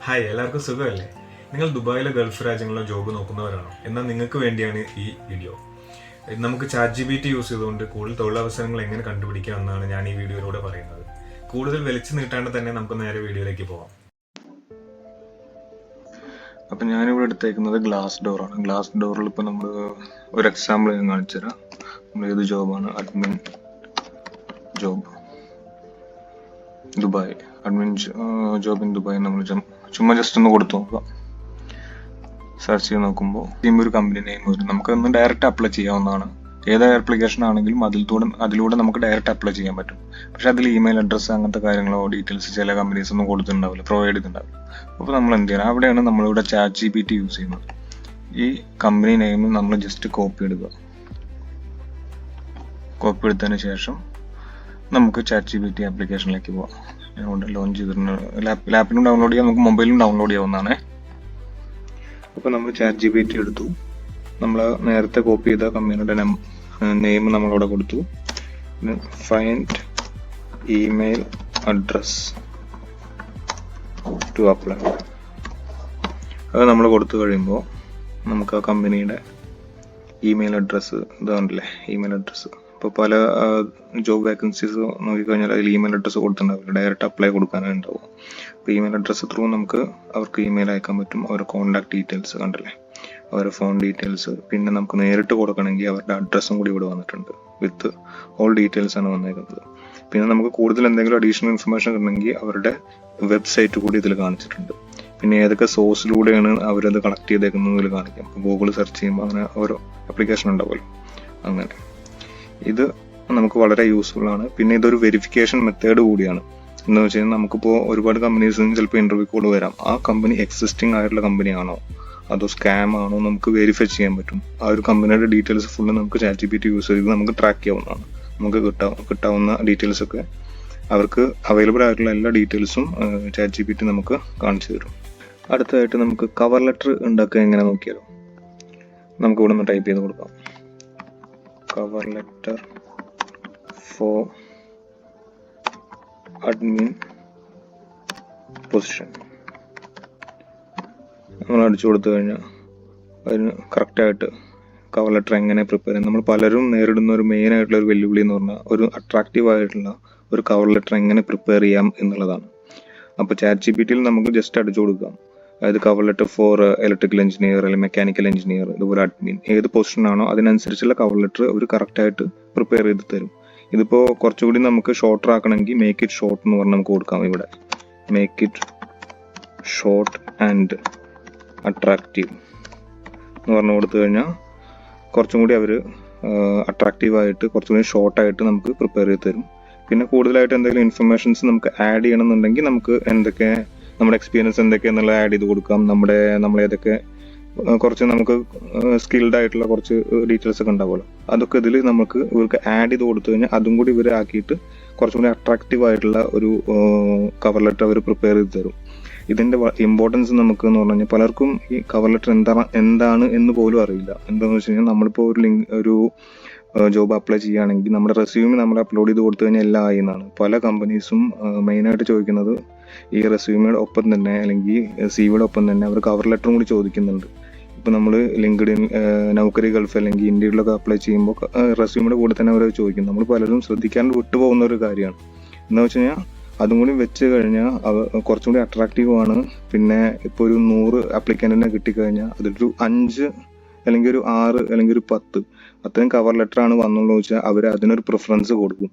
Hi, എല്ലാവർക്കും സുഖമല്ലേ? നിങ്ങൾ ദുബായിലെ ഗൾഫ് രാജ്യങ്ങളിലെ ജോബ് നോക്കുന്നവരാണോ? എന്നാൽ നിങ്ങൾക്ക് വേണ്ടിയാണ് ഈ വീഡിയോ. നമുക്ക് ChatGPT യൂസ് ചെയ്തുകൊണ്ട് കൂടുതൽ തൊഴിലവസരങ്ങൾ എങ്ങനെ കണ്ടുപിടിക്കാം എന്നാണ് ഞാൻ ഈ വീഡിയോയിലൂടെ പറയുന്നത്. കൂടുതൽ വലിച്ചു നീട്ടാണ്ട് തന്നെ നമുക്ക് നേരെ വീഡിയോയിലേക്ക് പോകാം. അപ്പം ഞാനിവിടെ എടുത്തേക്കുന്നത് ഗ്ലാസ് ഡോറാണ്. ഗ്ലാസ് ഡോറിൽ ഇപ്പോൾ നമ്മൾ ഒരു എക്സാമ്പിൾ ഞാൻ കാണിച്ചു തരാം. നമ്മൾ ഏത് ജോബാണ്? Admin job Dubai. Admin job in Dubai നമ്മൾ ചുമ്മാ ജസ്റ്റ് ഒന്ന് കൊടുത്തു നോക്കാം. സെർച്ച് ചെയ്ത് നോക്കുമ്പോൾ ഒരു കമ്പനി നെയിം വരും. നമുക്കൊന്ന് ഡയറക്റ്റ് അപ്ലൈ ചെയ്യാവുന്നതാണ്. ഏത് ആപ്ലിക്കേഷൻ ആണെങ്കിലും അതിലൂടെ നമുക്ക് ഡയറക്റ്റ് അപ്ലൈ ചെയ്യാൻ പറ്റും. പക്ഷെ അതിൽ ഇമെയിൽ അഡ്രസ്സ് അങ്ങനത്തെ കാര്യങ്ങളോ ഡീറ്റെയിൽസ് ചില കമ്പനീസ് ഒന്നും കൊടുത്തിട്ടുണ്ടാവില്ല, പ്രൊവൈഡ് ചെയ്തിട്ടുണ്ടാവില്ല. അപ്പോൾ നമ്മൾ എന്ത് ചെയ്യണം? അവിടെയാണ് നമ്മളിവിടെ ChatGPT യൂസ് ചെയ്യുന്നത്. ഈ കമ്പനി നെയിം നമ്മൾ ജസ്റ്റ് കോപ്പി എടുക്കുക. കോപ്പി എടുത്തതിന് ശേഷം നമുക്ക് ChatGPT ആപ്ലിക്കേഷനിലേക്ക് പോവാം. അതുകൊണ്ട് ലോഞ്ച് ചെയ്തിട്ടുണ്ട്. ലാപ്പിലും ഡൗൺലോഡ് ചെയ്യാം, നമുക്ക് മൊബൈലിലും ഡൗൺലോഡ് ചെയ്യാവുന്നതാണ്. അപ്പോൾ നമ്മൾ ChatGPT എടുത്തു. നമ്മൾ നേരത്തെ കോപ്പി ചെയ്ത കമ്പനിയുടെ നെയിം നമ്മളവിടെ കൊടുത്തു. പിന്നെ find email address to apply അത് നമ്മൾ കൊടുത്തു കഴിയുമ്പോൾ നമുക്ക് ആ കമ്പനിയുടെ ഇമെയിൽ അഡ്രസ്സ് ഇതാണല്ലേ ഇമെയിൽ അഡ്രസ്സ്. ഇപ്പോൾ പല ജോബ് വേക്കൻസീസ് നോക്കിക്കഴിഞ്ഞാൽ അതിൽ ഇമെയിൽ അഡ്രസ്സ് കൊടുത്തിട്ടുണ്ടാവില്ല, ഡയറക്റ്റ് അപ്ലൈ കൊടുക്കാനാണ് ഉണ്ടാവും. അപ്പോൾ ഇമെയിൽ അഡ്രസ്സ് ത്രൂ നമുക്ക് അവർക്ക് ഇമെയിൽ അയക്കാൻ പറ്റും. അവരുടെ കോൺടാക്ട് ഡീറ്റെയിൽസ് കണ്ടല്ലേ, അവരുടെ ഫോൺ ഡീറ്റെയിൽസ്. പിന്നെ നമുക്ക് നേരിട്ട് കൊടുക്കണമെങ്കിൽ അവരുടെ അഡ്രസ്സും കൂടി ഇവിടെ വന്നിട്ടുണ്ട്. വിത്ത് ഓൾ ഡീറ്റെയിൽസ് ആണ് വന്നേക്കുന്നത്. പിന്നെ നമുക്ക് കൂടുതൽ എന്തെങ്കിലും അഡീഷണൽ ഇൻഫർമേഷൻ ഉണ്ടെങ്കിൽ അവരുടെ വെബ്സൈറ്റ് കൂടി ഇതിൽ കാണിച്ചിട്ടുണ്ട്. പിന്നെ ഏതൊക്കെ സോഴ്സിലൂടെയാണ് അവരത് കളക്ട് ചെയ്തേക്കുന്നതിൽ കാണിക്കാം. ഇപ്പോൾ ഗൂഗിൾ സെർച്ച് ചെയ്യുമ്പോൾ അങ്ങനെ ഓരോ ആപ്ലിക്കേഷൻ ഉണ്ടാവുമല്ലോ. അങ്ങനെ ഇത് നമുക്ക് വളരെ യൂസ്ഫുൾ ആണ്. പിന്നെ ഇതൊരു വെരിഫിക്കേഷൻ മെത്തേഡ് കൂടിയാണ്. എന്ന് വെച്ച് കഴിഞ്ഞാൽ നമുക്കിപ്പോൾ ഒരുപാട് കമ്പനീസിൽ നിന്ന് ചിലപ്പോൾ ഇന്റർവ്യൂ കോൾ വരാം. ആ കമ്പനി എക്സിസ്റ്റിംഗ് ആയിട്ടുള്ള കമ്പനിയാണോ അതോ സ്കാം ആണോ നമുക്ക് വെരിഫൈ ചെയ്യാൻ പറ്റും. ആ ഒരു കമ്പനിയുടെ ഡീറ്റെയിൽസ് ഫുള്ള് നമുക്ക് ChatGPT യൂസ് ചെയ്ത് നമുക്ക് ട്രാക്ക് ചെയ്യാവുന്നതാണ്. നമുക്ക് കിട്ടാവുന്ന ഡീറ്റെയിൽസ് ഒക്കെ അവർക്ക് അവൈലബിൾ ആയിട്ടുള്ള എല്ലാ ഡീറ്റെയിൽസും ChatGPT നമുക്ക് കാണിച്ചു തരും. അടുത്തതായിട്ട് നമുക്ക് കവർ ലെറ്റർ ഉണ്ടാക്കുക എങ്ങനെ നോക്കിയാലോ. നമുക്ക് ഇവിടെ നിന്ന് ടൈപ്പ് ചെയ്ത് കൊടുക്കാം. Cover letter four admin position നമ്മൾ അടിച്ചു കൊടുത്തു കഴിഞ്ഞാൽ അതിന് കറക്റ്റായിട്ട് കവർ ലെറ്റർ എങ്ങനെ പ്രിപ്പയർ ചെയ്യാം. നമ്മൾ പലരും നേരിടുന്ന ഒരു മെയിൻ ആയിട്ടുള്ള ഒരു വെല്ലുവിളി എന്ന് പറഞ്ഞാൽ ഒരു അട്രാക്റ്റീവ് ആയിട്ടുള്ള ഒരു കവർ ലെറ്റർ എങ്ങനെ പ്രിപ്പയർ ചെയ്യാം എന്നുള്ളതാണ്. അപ്പോൾ ChatGPTയിൽ നമുക്ക് ജസ്റ്റ് അടിച്ചു കൊടുക്കാം. അതായത് cover letter four electrical engineer അല്ലെങ്കിൽ മെക്കാനിക്കൽ എഞ്ചിനീയർ, ഇതുപോലെ അഡ്മിൻ, ഏത് പൊസിഷനാണോ അതിനനുസരിച്ചുള്ള കവർ ലെറ്റർ അവർ കറക്റ്റായിട്ട് പ്രിപ്പയർ ചെയ്ത് തരും. ഇതിപ്പോൾ കുറച്ചുകൂടി നമുക്ക് ഷോർട്ടർ ആക്കണമെങ്കിൽ മേക്ക് ഇറ്റ് ഷോർട്ട് എന്ന് പറഞ്ഞ് നമുക്ക് കൊടുക്കാം. ഇവിടെ make it short and attractive എന്ന് പറഞ്ഞു കൊടുത്തു കഴിഞ്ഞാൽ കുറച്ചും കൂടി അവർ അട്രാക്റ്റീവായിട്ട് കുറച്ചും കൂടി ഷോർട്ടായിട്ട് നമുക്ക് പ്രിപ്പയർ ചെയ്ത് തരും. പിന്നെ കൂടുതലായിട്ട് എന്തെങ്കിലും ഇൻഫർമേഷൻസ് നമുക്ക് ആഡ് ചെയ്യണമെന്നുണ്ടെങ്കിൽ നമുക്ക് എന്തൊക്കെ നമ്മുടെ എക്സ്പീരിയൻസ് എന്തൊക്കെയാണെന്നുള്ളത് ആഡ് ചെയ്ത് കൊടുക്കാം. നമ്മളേതൊക്കെ കുറച്ച് നമുക്ക് സ്കിൽഡ് ആയിട്ടുള്ള കുറച്ച് ഡീറ്റെയിൽസ് ഒക്കെ ഉണ്ടാവുമല്ലോ, അതൊക്കെ ഇതിൽ നമുക്ക് ഇവർക്ക് ആഡ് ചെയ്ത് കൊടുത്തു കഴിഞ്ഞാൽ അതും കൂടി ഇവർ ആക്കിയിട്ട് കുറച്ചും കൂടി അട്രാക്റ്റീവ് ആയിട്ടുള്ള ഒരു കവർ ലെറ്റർ അവർ പ്രിപ്പയർ ചെയ്ത് തരും. ഇതിന്റെ ഇമ്പോർട്ടൻസ് നമുക്ക് എന്ന് പറഞ്ഞു കഴിഞ്ഞാൽ പലർക്കും ഈ കവർ ലെറ്റർ എന്താണ് എന്ന് പോലും അറിയില്ല. എന്താണെന്ന് വെച്ച് കഴിഞ്ഞാൽ നമ്മളിപ്പോൾ ഒരു ജോബ് അപ്ലൈ ചെയ്യുകയാണെങ്കിൽ നമ്മുടെ റെസ്യൂമ് നമ്മൾ അപ്ലോഡ് ചെയ്ത് കൊടുത്തു കഴിഞ്ഞാൽ എല്ലാം ആയി എന്നാണ്. പല കമ്പനീസും മെയിനായിട്ട് ചോദിക്കുന്നത് ഈ റെസ്യൂമയുടെ ഒപ്പം തന്നെ അല്ലെങ്കിൽ സിവിയുടെ ഒപ്പം തന്നെ അവർ കവർ ലെറ്ററും കൂടി ചോദിക്കുന്നുണ്ട്. ഇപ്പം നമ്മൾ ലിങ്ക്ഡിൻ, നൗക്കരി ഗൾഫ് അല്ലെങ്കിൽ ഇന്ത്യയിലൊക്കെ അപ്ലൈ ചെയ്യുമ്പോൾ റെസ്യൂമയുടെ കൂടെ തന്നെ അവർ ചോദിക്കും. നമ്മൾ പലരും ശ്രദ്ധിക്കാണ്ട് വിട്ടുപോകുന്ന ഒരു കാര്യമാണ്. എന്താ വെച്ച് കഴിഞ്ഞാൽ അതും കൂടി വെച്ച് കഴിഞ്ഞാൽ കുറച്ചും കൂടി അട്രാക്റ്റീവ് ആണ്. പിന്നെ ഇപ്പോൾ ഒരു 100 ആപ്ലിക്കൻറ്റിനെ കിട്ടിക്കഴിഞ്ഞാൽ അതൊരു 5 അല്ലെങ്കിൽ ഒരു 6 അല്ലെങ്കിൽ ഒരു 10 അത്രയും കവർ ലെറ്റർ ആണ് വന്നുള്ളൂ വെച്ചാൽ അവർ അതിനൊരു പ്രിഫറൻസ് കൊടുക്കും.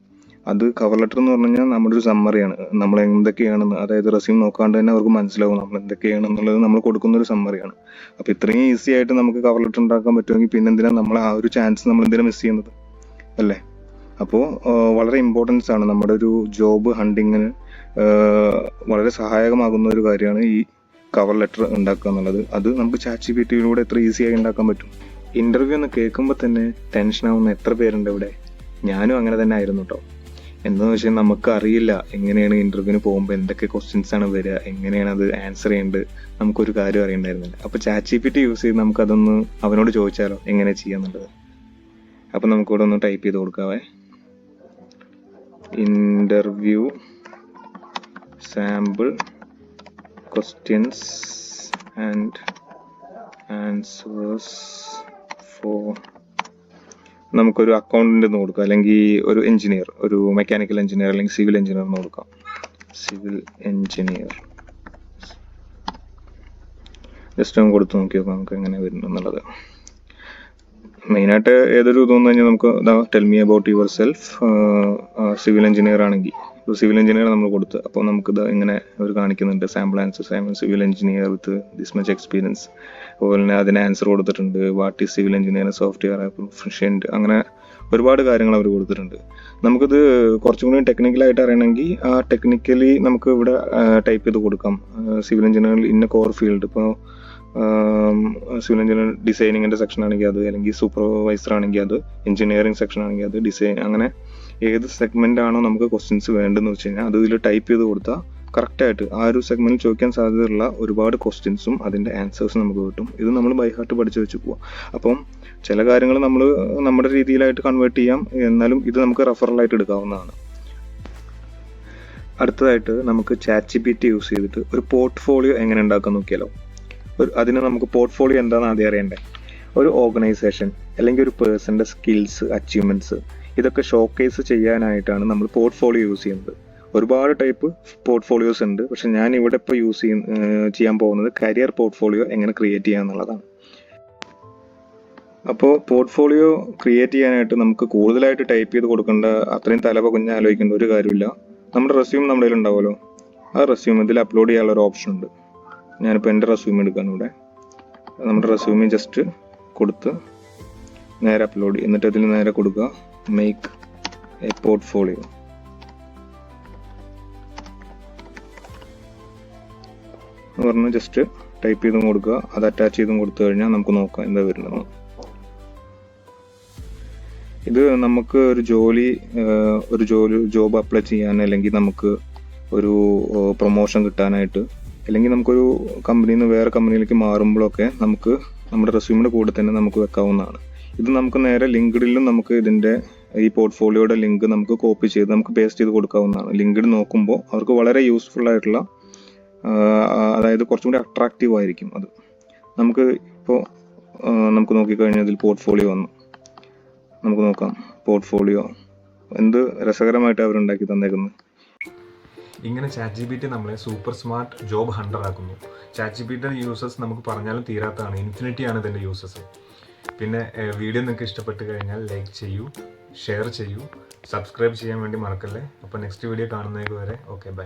അത് കവർ ലെറ്റർ എന്ന് പറഞ്ഞു കഴിഞ്ഞാൽ നമ്മുടെ ഒരു സമ്മറിയാണ്. നമ്മൾ എന്തൊക്കെയാണെന്ന്, അതായത് റെസ്യൂം നോക്കാണ്ട് തന്നെ അവർക്ക് മനസ്സിലാവും നമ്മൾ എന്തൊക്കെയാണെന്നുള്ളത് നമ്മൾ കൊടുക്കുന്ന ഒരു സമ്മറിയാണ്. അപ്പോൾ ഇത്രയും ഈസി ആയിട്ട് നമുക്ക് കവർ ലെറ്റർ ഉണ്ടാക്കാൻ പറ്റുമെങ്കിൽ പിന്നെ എന്തിനാണ് നമ്മൾ ആ ഒരു ചാൻസ് നമ്മൾ എന്തിനാണ് മിസ് ചെയ്യുന്നത് അല്ലേ? അപ്പോൾ വളരെ ഇമ്പോർട്ടൻസ് ആണ് നമ്മുടെ ഒരു ജോബ് ഹണ്ടിങ്ങിന് വളരെ സഹായകമാകുന്ന ഒരു കാര്യമാണ് ഈ കവർ ലെറ്റർ ഉണ്ടാക്കുക എന്നുള്ളത്. അത് നമുക്ക് ChatGPTയിലൂടെ എത്ര ഈസി ആയി ഉണ്ടാക്കാൻ പറ്റും. ഇന്റർവ്യൂ എന്ന് കേൾക്കുമ്പോൾ തന്നെ ടെൻഷൻ ആവുന്ന എത്ര പേരുണ്ട് ഇവിടെ. ഞാനും അങ്ങനെ തന്നെ ആയിരുന്നു കേട്ടോ. എന്താണെന്ന് വെച്ചാൽ നമുക്ക് അറിയില്ല എങ്ങനെയാണ് ഇന്റർവ്യൂവിന് പോകുമ്പോൾ എന്തൊക്കെ ക്വസ്റ്റ്യൻസ് ആണ് വരിക, എങ്ങനെയാണ് അത് ആൻസർ ചെയ്യേണ്ടത്, നമുക്കൊരു കാര്യം അറിയണ്ടായിരുന്നില്ല. അപ്പോൾ ChatGPT യൂസ് ചെയ്ത് നമുക്കതൊന്ന് അവനോട് ചോദിച്ചാലോ എങ്ങനെ ചെയ്യാന്നുള്ളത്. അപ്പം നമുക്കിവിടെ ഒന്ന് ടൈപ്പ് ചെയ്ത് കൊടുക്കാവേ. Interview sample questions and answers for നമുക്കൊരു അക്കൗണ്ടന്റ് എന്ന് കൊടുക്കാം, അല്ലെങ്കിൽ ഒരു എഞ്ചിനീയർ, ഒരു മെക്കാനിക്കൽ എഞ്ചിനീയർ അല്ലെങ്കിൽ സിവിൽ എഞ്ചിനീയർ എന്ന് കൊടുക്കാം. സിവിൽ എഞ്ചിനീയർ ജസ്റ്റ് ഒന്ന് കൊടുത്ത് നോക്കി നോക്കാം നമുക്ക് എങ്ങനെ വരുന്നു എന്നുള്ളത്. മെയിനായിട്ട് ഏതൊരു ഇതെന്ന് കഴിഞ്ഞാൽ നമുക്ക് tell me about yourself. Civil engineer ആണെങ്കിൽ സിവിൽ എഞ്ചിനീയർ നമ്മൾ കൊടുത്ത്, അപ്പോൾ നമുക്കിത് ഇങ്ങനെ അവർ കാണിക്കുന്നുണ്ട് sample answers. I'm civil engineer with this much experience. അതുപോലെ തന്നെ അതിന് ആൻസർ കൊടുത്തിട്ടുണ്ട്. What is civil engineer, software proficient, അങ്ങനെ ഒരുപാട് കാര്യങ്ങൾ അവർ കൊടുത്തിട്ടുണ്ട്. നമുക്കിത് കുറച്ചും കൂടി ടെക്നിക്കലായിട്ട് അറിയണമെങ്കിൽ ആ ടെക്നിക്കലി നമുക്ക് ഇവിടെ ടൈപ്പ് ചെയ്ത് കൊടുക്കാം. സിവിൽ എഞ്ചിനീയറിൽ ഇന്ന കോർ ഫീൽഡ്, ഇപ്പോൾ സിവിൽ എഞ്ചിനീയർ ഡിസൈനിങ്ങിൻ്റെ സെക്ഷൻ ആണെങ്കിൽ അത്, അല്ലെങ്കിൽ സൂപ്പർവൈസർ ആണെങ്കിൽ അത്, എഞ്ചിനീയറിംഗ് സെക്ഷൻ ആണെങ്കിൽ അത്, ഡിസൈൻ, അങ്ങനെ ഏത് സെഗ്മെൻ്റ് ആണോ നമുക്ക് ക്വസ്റ്റ്യൻസ് വേണ്ടതെന്ന് വെച്ച് കഴിഞ്ഞാൽ അത് ഇതിൽ ടൈപ്പ് ചെയ്ത് കൊടുത്താൽ കറക്റ്റായിട്ട് ആ ഒരു സെഗ്മെൻറ്റിൽ ചോദിക്കാൻ സാധ്യതയുള്ള ഒരുപാട് ക്വസ്റ്റ്യൻസും അതിൻ്റെ ആൻസേഴ്സും നമുക്ക് കിട്ടും. ഇത് നമ്മൾ ബൈ ഹാർട്ട് പഠിച്ച് വെച്ച് പോവാം. അപ്പം ചില കാര്യങ്ങൾ നമ്മൾ നമ്മുടെ രീതിയിലായിട്ട് കൺവേർട്ട് ചെയ്യാം, എന്നാലും ഇത് നമുക്ക് റെഫറലായിട്ട് എടുക്കാവുന്നതാണ്. അടുത്തതായിട്ട് നമുക്ക് ChatGPT യൂസ് ചെയ്തിട്ട് ഒരു പോർട്ട്ഫോളിയോ എങ്ങനെ ഉണ്ടാക്കാൻ നോക്കിയാലോ. അതിന് നമുക്ക് പോർട്ട്ഫോളിയോ എന്താണെന്ന് ആദ്യം അറിയണ്ടേ. ഒരു ഓർഗനൈസേഷൻ അല്ലെങ്കിൽ ഒരു പേഴ്സൻ്റെ സ്കിൽസ്, അച്ചീവ്മെൻറ്റ്സ്, ഇതൊക്കെ ഷോക്കേസ് ചെയ്യാനായിട്ടാണ് നമ്മൾ പോർട്ട്ഫോളിയോ യൂസ് ചെയ്യുന്നത്. ഒരുപാട് ടൈപ്പ് പോർട്ട്ഫോളിയോസ് ഉണ്ട്, പക്ഷെ ഞാൻ ഇവിടെ ഇപ്പോൾ ചെയ്യാൻ പോകുന്നത് കരിയർ പോർട്ട്ഫോളിയോ എങ്ങനെ ക്രിയേറ്റ് ചെയ്യുക എന്നുള്ളതാണ്. അപ്പോൾ പോർട്ട്ഫോളിയോ ക്രിയേറ്റ് ചെയ്യാനായിട്ട് നമുക്ക് കൂടുതലായിട്ട് ടൈപ്പ് ചെയ്ത് കൊടുക്കേണ്ട, അത്രയും തലപകുഞ്ഞ് ആലോചിക്കേണ്ട ഒരു കാര്യമില്ല. നമ്മുടെ റെസ്യൂം നമ്മുടെ കയ്യിൽ ഉണ്ടാവുമല്ലോ, ആ റെസ്യൂം ഇതിൽ അപ്ലോഡ് ചെയ്യാനുള്ള ഒരു ഓപ്ഷൻ ഉണ്ട്. ഞാനിപ്പോൾ എൻ്റെ റെസ്യൂം എടുക്കാൻ ഇവിടെ, നമ്മുടെ റെസ്യൂമിൽ ജസ്റ്റ് കൊടുത്ത് നേരെ അപ്ലോഡ്, എന്നിട്ട് അതിൽ നേരെ കൊടുക്കുക മേക്ക് എ പോർട്ട്ഫോളിയോ. എന്ന് പറഞ്ഞ് ജസ്റ്റ് ടൈപ്പ് ചെയ്തും കൊടുക്കുക, അത് അറ്റാച്ച് ചെയ്തും കൊടുത്തു കഴിഞ്ഞാൽ നമുക്ക് നോക്കാം എന്താ വരുന്നത്. ഇത് നമുക്ക് ഒരു ജോബ് അപ്ലൈ ചെയ്യാൻ, അല്ലെങ്കിൽ നമുക്ക് ഒരു പ്രൊമോഷൻ കിട്ടാനായിട്ട്, അല്ലെങ്കിൽ നമുക്കൊരു കമ്പനിയിൽ നിന്ന് വേറെ കമ്പനിയിലേക്ക് മാറുമ്പോഴൊക്കെ നമുക്ക് നമ്മുടെ റെസ്യൂമിൻ്റെ കൂടെ തന്നെ നമുക്ക് വെക്കാവുന്നതാണ്. ഇത് നമുക്ക് നേരെ ലിങ്ക്ഡിലും നമുക്ക് ഇതിൻ്റെ ഈ പോർട്ട്ഫോളിയോയുടെ ലിങ്ക് നമുക്ക് കോപ്പി ചെയ്ത് നമുക്ക് പേസ്റ്റ് ചെയ്ത് കൊടുക്കാവുന്നതാണ്. ലിങ്ക്ഡിൻ നോക്കുമ്പോൾ അവർക്ക് വളരെ യൂസ്ഫുൾ ആയിട്ടുള്ള, അതായത് കുറച്ചും കൂടി അട്രാക്റ്റീവ് ആയിരിക്കും അത്. നമുക്ക് ഇപ്പോൾ നമുക്ക് നോക്കിക്കഴിഞ്ഞാൽ ഇതിൽ പോർട്ട്ഫോളിയോ വന്നു, നമുക്ക് നോക്കാം പോർട്ട്ഫോളിയോ എന്ത് രസകരമായിട്ട് അവരുണ്ടാക്കി തന്നേക്കുന്നത്. ഇങ്ങനെ ChatGPT നമ്മളെ സൂപ്പർ സ്മാർട്ട് ജോബ് ഹണ്ടർ ആക്കുന്നു. ChatGPT യൂസേഴ്സ് നമുക്ക് പറഞ്ഞാലും തീരാത്തതാണ്, ഇൻഫിനിറ്റിയാണ് ഇതിൻ്റെ യൂസേഴ്സ്. പിന്നെ വീഡിയോ നിങ്ങൾക്ക് ഇഷ്ടപ്പെട്ട് കഴിഞ്ഞാൽ ലൈക്ക് ചെയ്യൂ, ഷെയർ ചെയ്യൂ, സബ്സ്ക്രൈബ് ചെയ്യാൻ വേണ്ടി മറക്കല്ലേ. അപ്പോൾ നെക്സ്റ്റ് വീഡിയോ കാണുന്നതിന് വരെ ഓക്കെ, ബൈ.